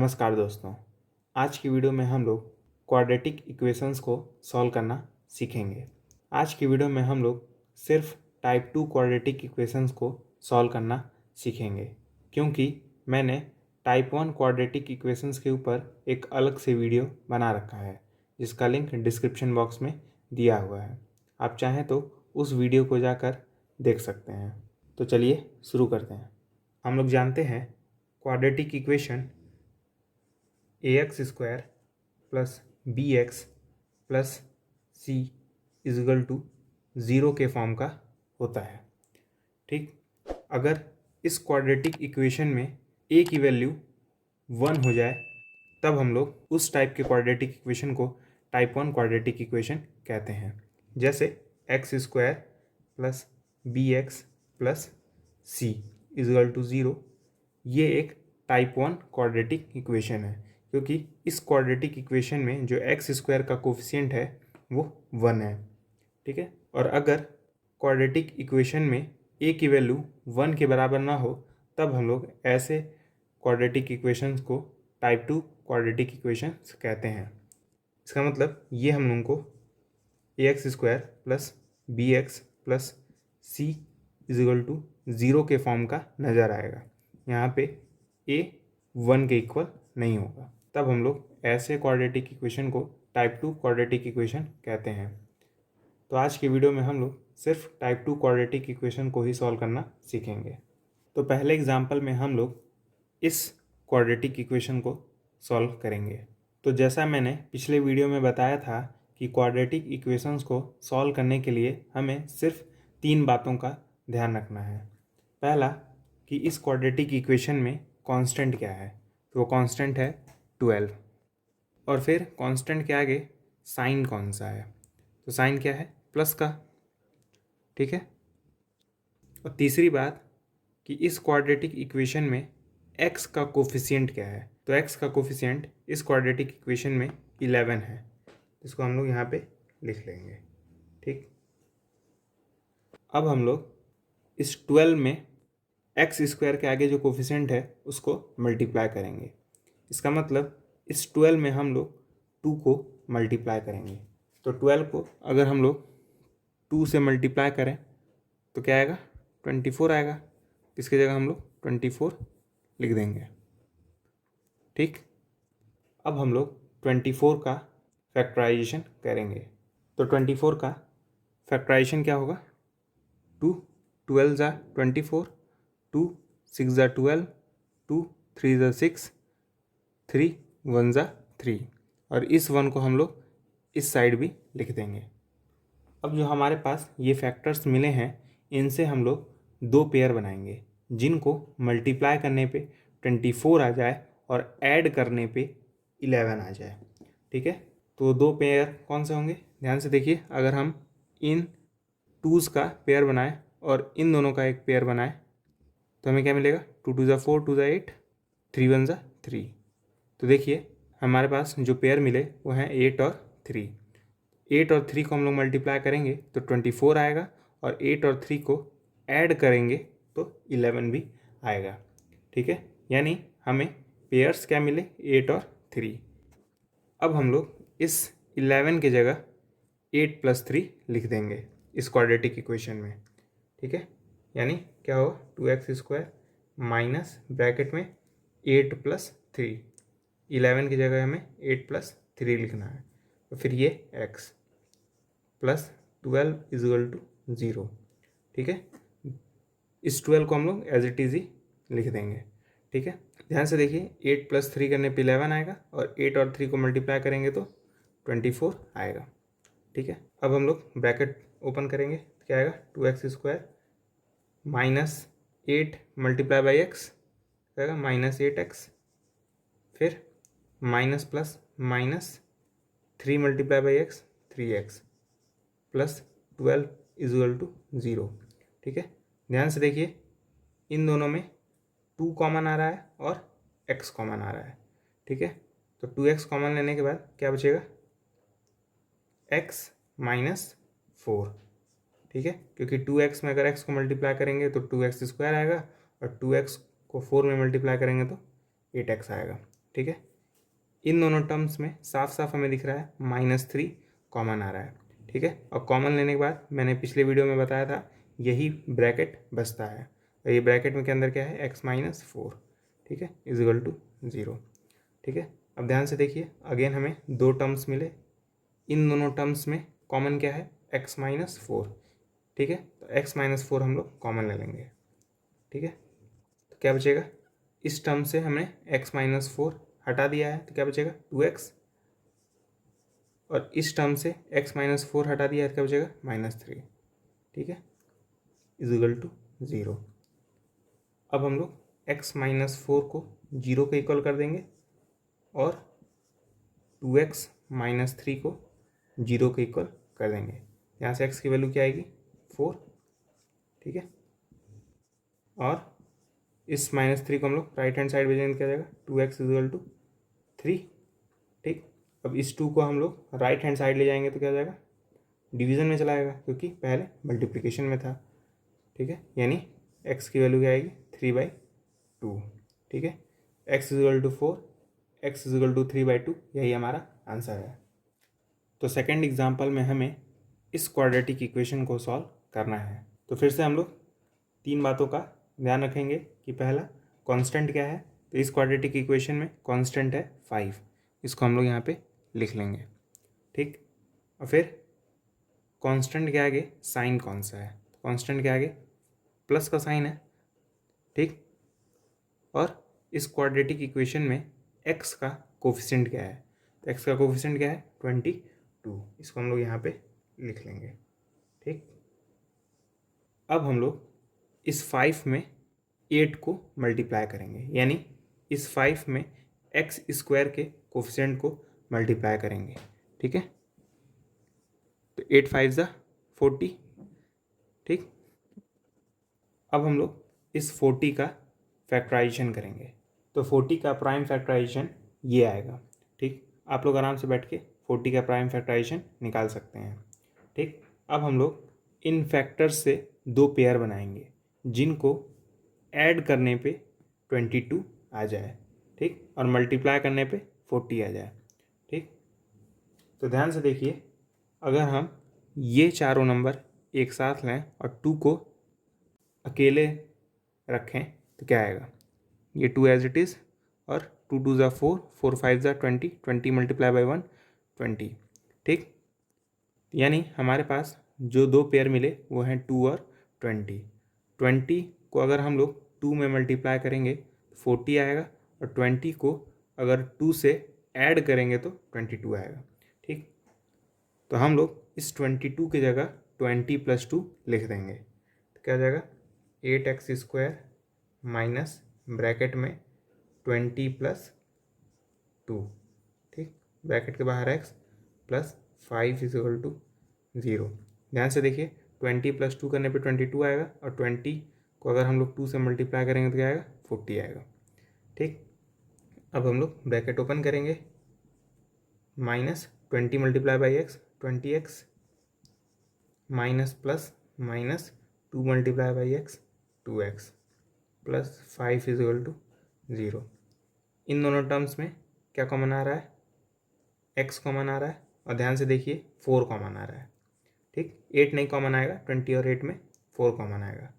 नमस्कार दोस्तों। आज की वीडियो में हम लोग क्वाड्रेटिक इक्वेशंस को सॉल्व करना सीखेंगे। आज की वीडियो में हम लोग सिर्फ टाइप 2 क्वाड्रेटिक इक्वेशंस को सॉल्व करना सीखेंगे, क्योंकि मैंने टाइप 1 क्वाड्रेटिक इक्वेशंस के ऊपर एक अलग से वीडियो बना रखा है, जिसका लिंक डिस्क्रिप्शन बॉक्स में दिया हुआ है। आप चाहें तो उस वीडियो को जाकर देख सकते हैं। तो चलिए शुरू करते हैं। हम लोग जानते हैं quadratic equation ax² plus bx plus c is equal to 0 के फॉर्म का होता है। ठीक, अगर इस क्वाड्रेटिक इक्वेशन में a की वैल्यू 1 हो जाए तब हम लोग उस टाइप के क्वाड्रेटिक इक्वेशन को टाइप 1 क्वाड्रेटिक इक्वेशन कहते हैं। जैसे x² plus bx plus c is equal to 0, ये एक टाइप 1 क्वाड्रेटिक इक्वेशन है, क्योंकि इस क्वाड्रेटिक इक्वेशन में जो x² का कोफिशिएंट है वो 1 है। ठीक है, और अगर क्वाड्रेटिक इक्वेशन में a की वैल्यू 1 के बराबर ना हो तब हम लोग ऐसे क्वाड्रेटिक इक्वेशंस को टाइप 2 क्वाड्रेटिक इक्वेशंस कहते हैं। इसका मतलब ये हम लोगों को ax² plus bx plus c is equal to 0 के फॉर्म का नज़र आएगा। यहाँ पे a 1 के इक्वल नहीं होगा, तब हम लोग ऐसे क्वाड्रेटिक इक्वेशन को टाइप 2 क्वाड्रेटिक इक्वेशन कहते हैं। तो आज की वीडियो में हम लोग सिर्फ टाइप 2 क्वाड्रेटिक इक्वेशन को ही सॉल्व करना सीखेंगे। तो पहले एग्जांपल में हम लोग इस क्वाड्रेटिक इक्वेशन को सॉल्व करेंगे। तो जैसा मैंने पिछले वीडियो में बताया था कि क्वाड्रेटिक इक्वेशंस को सॉल्व करने के लिए हमें सिर्फ 3 बातों का ध्यान रखना है। पहला कि इस क्वाड्रेटिक इक्वेशन में कांस्टेंट क्या है, तो वो कांस्टेंट है 12। और फिर कांस्टेंट के आगे साइन कौन सा है, तो साइन क्या है, प्लस का। ठीक है, और तीसरी बात कि इस क्वाड्रेटिक इक्वेशन में x का कोफिशिएंट क्या है, तो x का कोफिशिएंट इस क्वाड्रेटिक इक्वेशन में 11 है, इसको हम लोग यहाँ पे लिख लेंगे। ठीक, अब हम लोग इस 12 में x² के आगे जो कोफिशिएंट है उसको मल्टीप्लाई करेंगे। इसका मतलब इस 12 में हम लोग 2 को मल्टीप्लाई करेंगे। तो 12 को अगर हम लोग 2 से मल्टीप्लाई करें तो क्या आएगा, 24 आएगा। इसकी जगह हम लोग 24 लिख देंगे। ठीक, अब हम लोग 24 का फैक्टराइजेशन करेंगे। तो 24 का फैक्टराइजेशन क्या होगा, 2 12 ज़ा 24, 2 6 ज़ा 12, 2 3 ज़ा 6, 3 1 ज़ा 3, और इस 1 को हम लोग इस साइड भी लिख देंगे। अब जो हमारे पास ये फैक्टर्स मिले हैं इनसे हम लोग 2 पेयर बनाएंगे, जिनको मल्टीप्लाई करने पे 24 आ जाए और ऐड करने पे 11 आ जाए। ठीक है, तो 2 पेयर कौन से होंगे, ध्यान से देखिए। अगर हम इन 2s का पेयर बनाएं और इन दोनों का एक पेयर बनाएं तो हमें क्या मिलेगा, 2 2 ज़ा 4, 2 ज़ा 8, 3 1 ज़ा 3। तो देखिए हमारे पास जो पेयर मिले वो हैं 8 और 3। 8 और 3 को हम लोग मल्टीप्लाई करेंगे तो 24 आएगा, और 8 और 3 को ऐड करेंगे तो 11 भी आएगा। ठीक है, यानी हमें पेयर्स क्या मिले, 8 और 3। अब हम लोग इस 11 की जगह 8 + 3 लिख देंगे इस क्वाड्रेटिक इक्वेशन में। ठीक है, यानी क्या होगा, 2x² माइनस ब्रैकेट में 8 + 3। 11 की जगह हमें 8 + 3 लिखना है, तो फिर ये x प्लस 12 इजगल टू 0। ठीक है, इस 12 को हम लोग एज इट इज ही लिख देंगे। ठीक है, ध्यान से देखिए, 8 + 3 करने पे 11 आएगा, और 8 और 3 को मल्टीप्लाई करेंगे तो 24 आएगा। ठीक है, अब हम लोग ब्रैकेट ओपन करेंगे तो क्या आएगा, 2x² minus 8 multiply by x आएगा -8x, फिर minus plus minus 3 multiply by x 3x plus 12 is equal to 0। ठीक है, ध्यान से देखिए, इन दोनों में 2 कॉमन आ रहा है और x कॉमन आ रहा है। ठीक है, तो 2x कॉमन लेने के बाद क्या बचेगा, x -4। ठीक है, क्योंकि 2x में अगर x को मल्टीप्लाई करेंगे तो 2x² आएगा, और 2x को 4 में मल्टीप्लाई करेंगे तो 8x आएगा। ठीक है। इन दोनों टर्म्स में साफ साफ हमें दिख रहा है -3 कॉमन आ रहा है, ठीक है। और कॉमन लेने के बाद मैंने पिछले वीडियो में बताया था यही ब्रैकेट बचता है, और ये ब्रैकेट में के अंदर क्या है x-4, ठीक है, इजिकल टू 0, ठीक है। अब ध्यान से देखिए, अगेन हमें दो टर्म्स मिले, इन दोनों टर्म्स में कॉमन क्या है x-4, ठीक है। तो x-4 हम लोग कॉमन ले लेंगे, ठीक है। तो क्या बचेगा, इस टर्म से हमने x-4 हटा दिया है तो क्या बचेगा 2x, और इस टर्म से x-4 हटा दिया है तो क्या बचेगा -3, ठीक है, इजिकल टू 0। अब हम लोग x-4 को 0 के इक्वल कर देंगे और 2x-3 को 0 के इक्वल कर देंगे। यहाँ से x की वैल्यू क्या आएगी 4, ठीक है। और इस -3 को हम लोग राइट हैंड साइड भेजेंगे क्या जाएगा 2x इजिकल टू 3, ठीक। अब इस 2 को हम लोग राइट हैंड साइड ले जाएंगे तो क्या हो जाएगा डिवीज़न में चला जाएगा, क्योंकि पहले मल्टीप्लिकेशन में था, ठीक है। यानी x की वैल्यू क्या आएगी 3/2, ठीक है। x is equal to 4, x is equal to 3/2, यही हमारा आंसर है। तो सेकेंड एग्जाम्पल में हमें इस क्वाड्रेटिक इक्वेशन को सॉल्व करना है। तो फिर से हम लोग तीन बातों का ध्यान रखेंगे कि पहला कांस्टेंट क्या है, तो इस क्वाड्रेटिक इक्वेशन में कांस्टेंट है 5, इसको हम लोग यहाँ पे लिख लेंगे, ठीक। और फिर कांस्टेंट के आगे साइन कौन सा है, कांस्टेंट के आगे प्लस का साइन है, ठीक। और इस क्वाड्रेटिक इक्वेशन में x का कोफिशिएंट क्या है, तो x का कोफिशिएंट क्या है 22, इसको हम लोग यहाँ पे लिख लेंगे, ठीक। अब हम लोग इस 5 में 8 को मल्टीप्लाई करेंगे, यानी इस 5 में x स्क्वायर के कोफिशिएंट को मल्टीप्लाई करेंगे, ठीक है। तो 8 5 ज़ा 40, ठीक। अब हम लोग इस 40 का फैक्टराइजेशन करेंगे, तो 40 का प्राइम फैक्टराइजेशन ये आएगा, ठीक। आप लोग आराम से बैठ के 40 का प्राइम फैक्टराइजेशन निकाल सकते हैं, ठीक। अब हम लोग इन फैक्टर्स से दो पेयर बनाएंगे जिनको ऐड करने पे 22 आ जाए, ठीक, और मल्टीप्लाई करने पे 40 आ जाए, ठीक। तो ध्यान से देखिए, अगर हम ये चारों नंबर एक साथ लें और 2 को अकेले रखें तो क्या आएगा, ये 2 एज इट इज़, और 2 2 ज़ा 4, 4 5 ज़ा 20, 20 मल्टीप्लाई बाई 1 20, ठीक। यानी हमारे पास जो दो पेयर मिले वो हैं 2 और 20। 20 को अगर हम लोग 2 में मल्टीप्लाई करेंगे 40 आएगा, और 20 को अगर 2 से ऐड करेंगे तो 22 आएगा, ठीक। तो हम लोग इस 22 की जगह 20 + 2 लिख देंगे, तो क्या हो जाएगा 8x² माइनस ब्रैकेट में 20 + 2, ठीक, ब्रैकेट के बाहर x प्लस 5 इजिकल टू 0। ध्यान से देखिए 20 + 2 करने पे 22 आएगा, और 20 को अगर हम लोग 2 से मल्टीप्लाई करेंगे तो क्या आएगा 40 आएगा, ठीक। अब हम लोग ब्रैकेट ओपन करेंगे, -20 multiply by x 20x, minus plus minus 2 multiply by x 2x, plus 5 is equal to 0। इन दोनों टर्म्स में क्या कॉमन आ रहा है, x कॉमन आ रहा है, और ध्यान से देखिए 4 कॉमन आ रहा है, ठीक। 8 नहीं कॉमन आएगा, 20 और 8 में 4 कॉमन आएगा,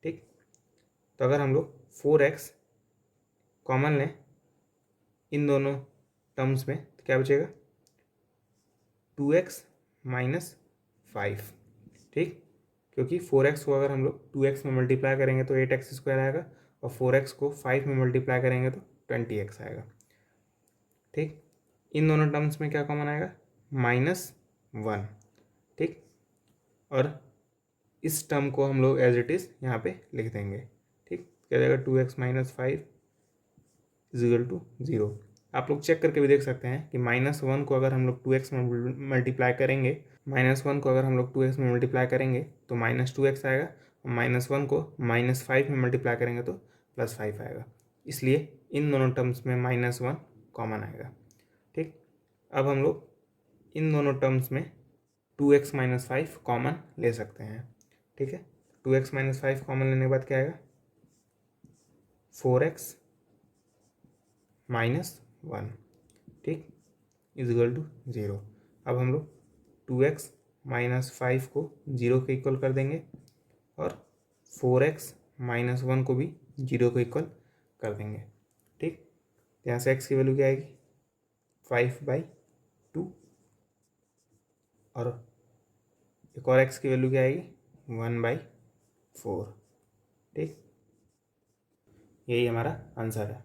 ठीक। तो अगर हम लोग 4x कॉमन लें इन दोनों टर्म्स में तो क्या बचेगा 2x माइनस 5, ठीक, क्योंकि 4x को अगर हम लोग 2x में मल्टीप्लाई करेंगे तो 8x² आएगा, और 4x को 5 में मल्टीप्लाई करेंगे तो 20x आएगा, ठीक। इन दोनों टर्म्स में क्या कॉमन आएगा -1, ठीक। और इस टर्म को हम लोग एज इट इज़ यहाँ पे लिख देंगे, ठीक। क्या जाएगा 2x माइनस 5 इजिकल टू 0। आप लोग चेक करके भी देख सकते हैं कि -1 को अगर हम लोग 2x में मल्टीप्लाई करेंगे, -1 को अगर हम लोग 2x में मल्टीप्लाई करेंगे तो -2x आएगा, और -1 को -5 में मल्टीप्लाई करेंगे तो +5 आएगा, इसलिए इन दोनों टर्म्स में -1 कॉमन आएगा, ठीक। अब हम लोग इन दोनों टर्म्स में 2x माइनस 5 कॉमन ले सकते हैं, ठीक है। 2x माइनस 5 कॉमन लेने के बाद क्या आएगा 4x माइनस 1, ठीक, इजगल टू 0। अब हम लोग 2x माइनस 5 को 0 के इक्वल कर देंगे और 4x माइनस 1 को भी 0 के इक्वल कर देंगे, ठीक। यहाँ से x की वैल्यू क्या आएगी 5/2 और एक और x की वैल्यू क्या आएगी 1/4, ठीक। यही हमारा आंसर है।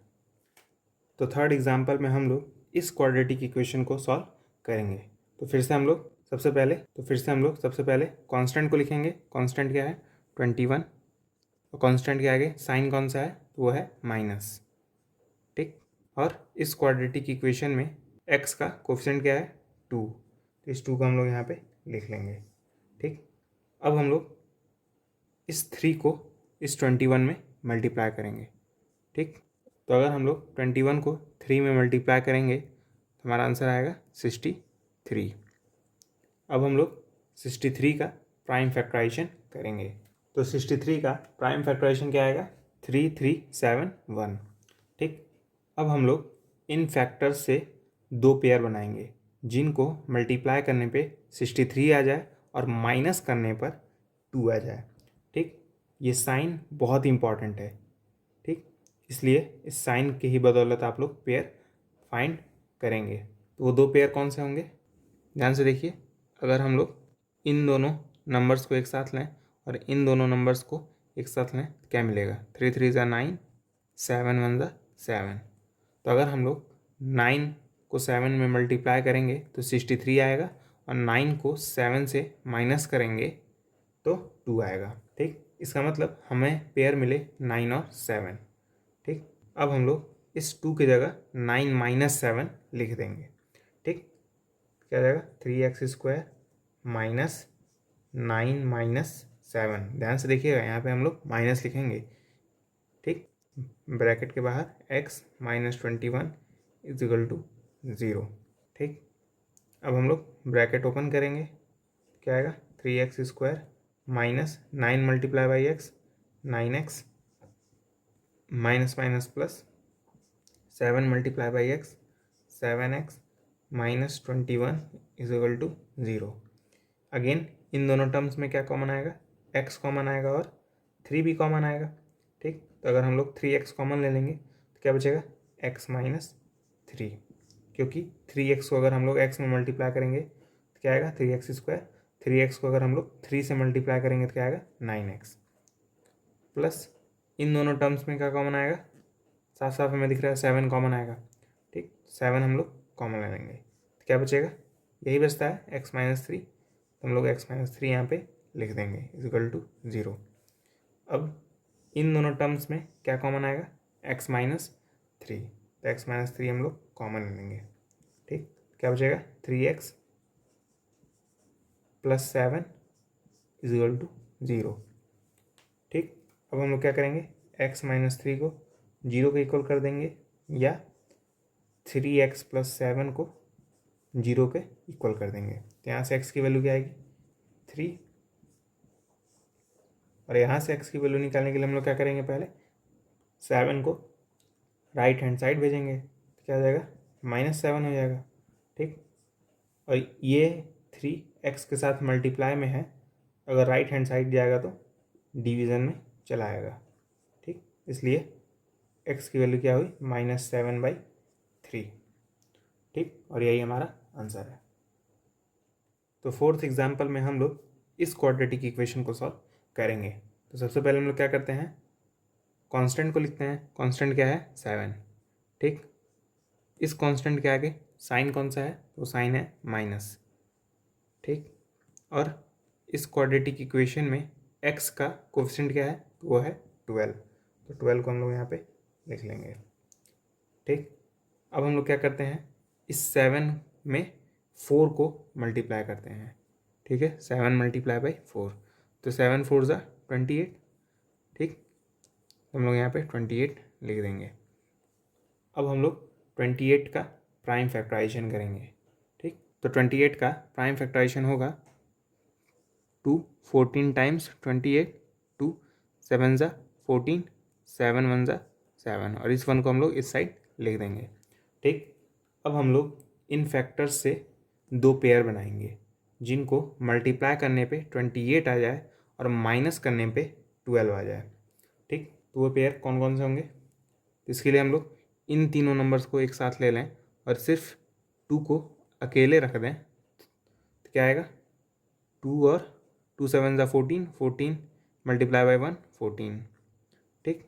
तो थर्ड एग्जाम्पल में हम लोग इस क्वाड्रेटिक इक्वेशन को सॉल्व करेंगे। तो फिर से हम लोग सबसे पहले कांस्टेंट को लिखेंगे। कांस्टेंट क्या है 21 और कांस्टेंट के आगे साइन कौन सा है तो वो है माइनस, ठीक। और इस क्वाड्रेटिक इक्वेशन में x का कोफिशिएंट क्या है 2, तो इस 2 को हम लोग यहाँ पे लिख लेंगे, ठीक। अब हम लोग इस 3 को इस 21 में मल्टीप्लाई करेंगे, ठीक। तो अगर हम लोग 21 को 3 में मल्टीप्लाई करेंगे तो हमारा आंसर आएगा 63। अब हम लोग 63 का प्राइम फैक्टराइजेशन करेंगे। तो 63 का प्राइम फैक्टराइजेशन क्या आएगा 3371, ठीक। अब हम लोग इन फैक्टर्स से 2 पेयर बनाएंगे जिनको मल्टीप्लाई करने पे 63 आ जाए और माइनस करने पर 2 आ जाए, ठीक। ये साइन बहुत इंपॉर्टेंट है, ठीक, इसलिए इस साइन की ही बदौलत आप लोग पेयर फाइंड करेंगे। तो वो 2 पेयर कौन से होंगे ध्यान से देखिए। अगर हम लोग इन दोनों नंबर्स को एक साथ लें और इन दोनों नंबर्स को एक साथ लें तो क्या मिलेगा 3 3 ज़ा 9, 7 1 ज़ा 7। तो अगर हम लोग 9 को 7 में मल्टीप्लाई करेंगे तो 63 आएगा और 9 को 7 से माइनस करेंगे तो 2 आएगा, ठीक। इसका मतलब हमें पेयर मिले 9 और 7, ठीक। अब हम लोग इस 2 की जगह 9 माइनस 7 लिख देंगे, ठीक। क्या जाएगा 3x² माइनस 9 माइनस 7। ध्यान से देखिएगा यहाँ पे हम लोग माइनस लिखेंगे, ठीक। ब्रैकेट के बाहर x माइनस 21 इजिकल टू 0, ठीक। अब हम लोग ब्रैकेट ओपन करेंगे, क्या आएगा 3x² minus 9 multiply by x 9x minus minus plus 7 multiply by x 7x minus 21 is equal to 0। Again इन दोनों टर्म्स में क्या कॉमन आएगा x कॉमन आएगा और 3 भी कॉमन आएगा, ठीक। तो अगर हम लोग 3x कॉमन ले लेंगे तो क्या बचेगा x माइनस 3, क्योंकि 3x को अगर हम लोग x में मल्टीप्लाई करेंगे तो क्या आएगा 3x²। 3x को अगर हम लोग 3 से मल्टीप्लाई करेंगे तो क्या आएगा 9x प्लस इन दोनों टर्म्स में क्या कॉमन आएगा साफ साफ हमें दिख रहा है 7 कॉमन आएगा, ठीक। 7 हम लोग कॉमन ले लेंगे तो क्या बचेगा यही बचता है x माइनस 3, तो हम लोग x माइनस 3 यहाँ पे लिख देंगे इजिकल टू 0। अब इन दोनों टर्म्स में क्या कॉमन आएगा x माइनस 3, तो x माइनस 3 हम लोग कॉमन ले लेंगे, ठीक। क्या बचेगा 3x प्लस 7 इजिकल टू 0, ठीक। अब हम लोग क्या करेंगे x माइनस 3 को 0 के इक्वल कर देंगे या 3x प्लस 7 को 0 के इक्वल कर देंगे। तो यहाँ से x की वैल्यू क्या आएगी 3 और यहाँ से x की वैल्यू निकालने के लिए हम लोग क्या करेंगे पहले 7 को राइट हैंड साइड भेजेंगे तो क्या हो जाएगा -7 हो जाएगा, ठीक। और ये 3x के साथ मल्टीप्लाई में है, अगर राइट हैंड साइड जाएगा तो डिवीज़न में चला आएगा, ठीक। इसलिए x की वैल्यू क्या हुई -7/3, ठीक। और यही हमारा आंसर है। तो फोर्थ एग्जाम्पल में हम लोग इस क्वाड्रेटिक इक्वेशन को सॉल्व करेंगे। तो सबसे पहले हम लोग क्या करते हैं कांस्टेंट को लिखते हैं। कांस्टेंट क्या है 7, ठीक। इस कांस्टेंट के आगे साइन कौन सा है तो साइन है माइनस, ठीक। और इस क्वाड्रेटिक इक्वेशन में x का कोफिशिएंट क्या है तो वो है 12, तो 12 को हम लोग यहाँ पे लिख लेंगे, ठीक। अब हम लोग क्या करते हैं इस 7 में 4 को मल्टीप्लाई करते हैं, ठीक है। 7 मल्टीप्लाई बाई 4 तो 7 4 ज़ा 28, ठीक। हम लोग यहाँ पे 28 लिख देंगे। अब हम लोग 28 का प्राइम फैक्टराइजेशन करेंगे, ठीक। तो 28 का प्राइम फैक्टराइजेशन होगा 2 14 टाइम्स 28, 2 7 ज़ा 14, 7 1 ज़ा 7 और इस 1 को हम लोग इस साइड लिख देंगे, ठीक, अब हम लोग इन फैक्टर्स से दो पेयर बनाएंगे जिनको मल्टीप्लाई करने पे 28 आ जाए और माइनस करने पे 12 आ जाए। ठीक, तो वो पेयर कौन कौन से होंगे? तो इसके लिए हम लोग इन तीनों नंबर्स को एक साथ ले लें और सिर्फ 2 को अकेले रख दें, तो क्या आएगा? 2 और 2 7 ज़ा 14, 14 मल्टीप्लाई बाई 1 14। ठीक,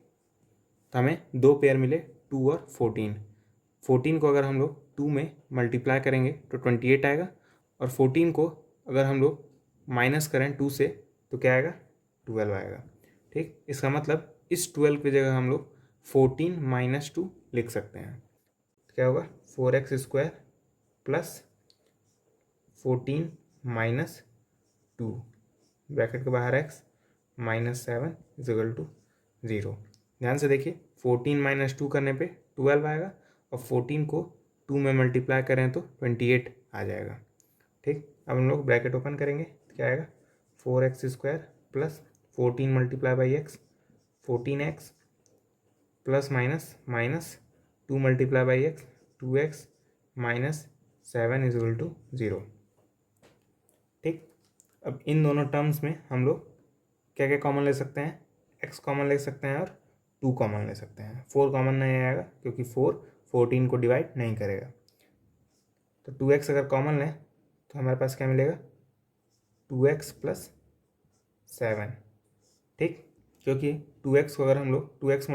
तो हमें दो पेयर मिले 2 और 14। 14 को अगर हम लोग 2 में मल्टीप्लाई करेंगे तो 28 आएगा और 14 को अगर हम लोग माइनस करें 2 से तो क्या आएगा? 12 आएगा। ठीक, इसका मतलब इस 12 की जगह हम लोग 14 माइनस 2 लिख सकते हैं। तो क्या होगा? 4x square plus 14 minus 2 bracket के बाहर x माइनस 7 इजिकल टू 0। ध्यान से देखिए, 14 माइनस 2 करने पे 12 आएगा और 14 को 2 में मल्टीप्लाई करें तो 28 आ जाएगा। ठीक, अब हम लोग ब्रैकेट ओपन करेंगे तो क्या आएगा? 4x square plus 14 multiply by x 14x plus minus minus 2 multiply by x 2x minus 7 is equal to 0। ठीक, अब इन दोनों टर्म्स में हम लोग क्या क्या कॉमन ले सकते हैं? x कॉमन ले सकते हैं और 2 कॉमन ले सकते हैं। 4 कॉमन नहीं आएगा क्योंकि 4 14 को डिवाइड नहीं करेगा। तो 2x अगर कॉमन लें तो हमारे पास क्या मिलेगा? 2x plus 7। ठीक, क्योंकि 2x को अगर हम लोग 2x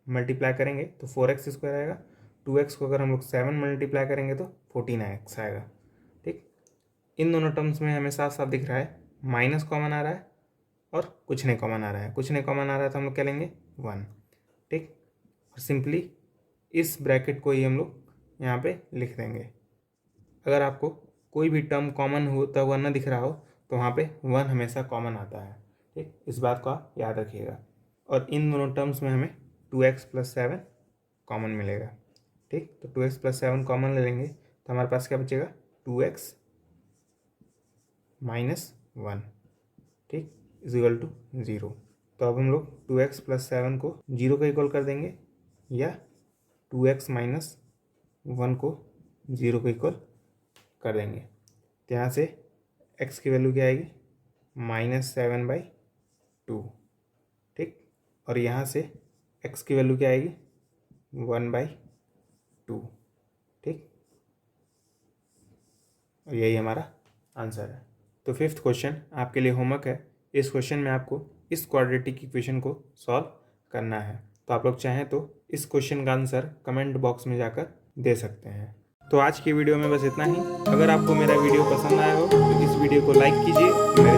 मल्टीप्लाई करेंगे तो 4x स्क्वायर आएगा। 2x को अगर हम लोग 7 मल्टीप्लाई करेंगे तो 14x आएगा। ठीक, इन दोनों टर्म्स में हमें साफ साफ दिख रहा है माइनस कॉमन आ रहा है और कुछ नहीं कॉमन आ रहा है। कुछ नहीं कॉमन आ रहा है तो हम लोग क्या लेंगे? 1। ठीक, और सिंपली इस ब्रैकेट को ही हम लोग यहाँ पे लिख देंगे। अगर आपको कोई भी टर्म कॉमन होता हुआ ना दिख रहा हो तो वहाँ पे 1 हमेशा कॉमन आता है। ठीक, इस बात को आप याद रखिएगा। और इन दोनों टर्म्स में हमें 2x प्लस 7 कॉमन मिलेगा। ठीक, तो 2x प्लस 7 कॉमन ले लेंगे तो हमारे पास क्या बचेगा? 2x minus 1। ठीक, इजिकल टू 0। तो अब हम लोग 2x प्लस 7 को 0 का इक्वल कर देंगे या 2x माइनस 1 को 0 का इक्वल कर देंगे। तो यहाँ से x की वैल्यू क्या आएगी? माइनस 7/2। ठीक, और यहाँ से x की वैल्यू क्या आएगी? 1/2। ठीक, और यही हमारा आंसर है। तो 5th क्वेश्चन आपके लिए होमवर्क है। इस क्वेश्चन में आपको इस क्वाड्रेटिक इक्वेशन को सॉल्व करना है। तो आप लोग चाहें तो इस क्वेश्चन का आंसर कमेंट बॉक्स में जाकर दे सकते हैं। तो आज की वीडियो में बस इतना ही। अगर आपको मेरा वीडियो पसंद आया हो तो इस वीडियो को लाइक कीजिए, मेरे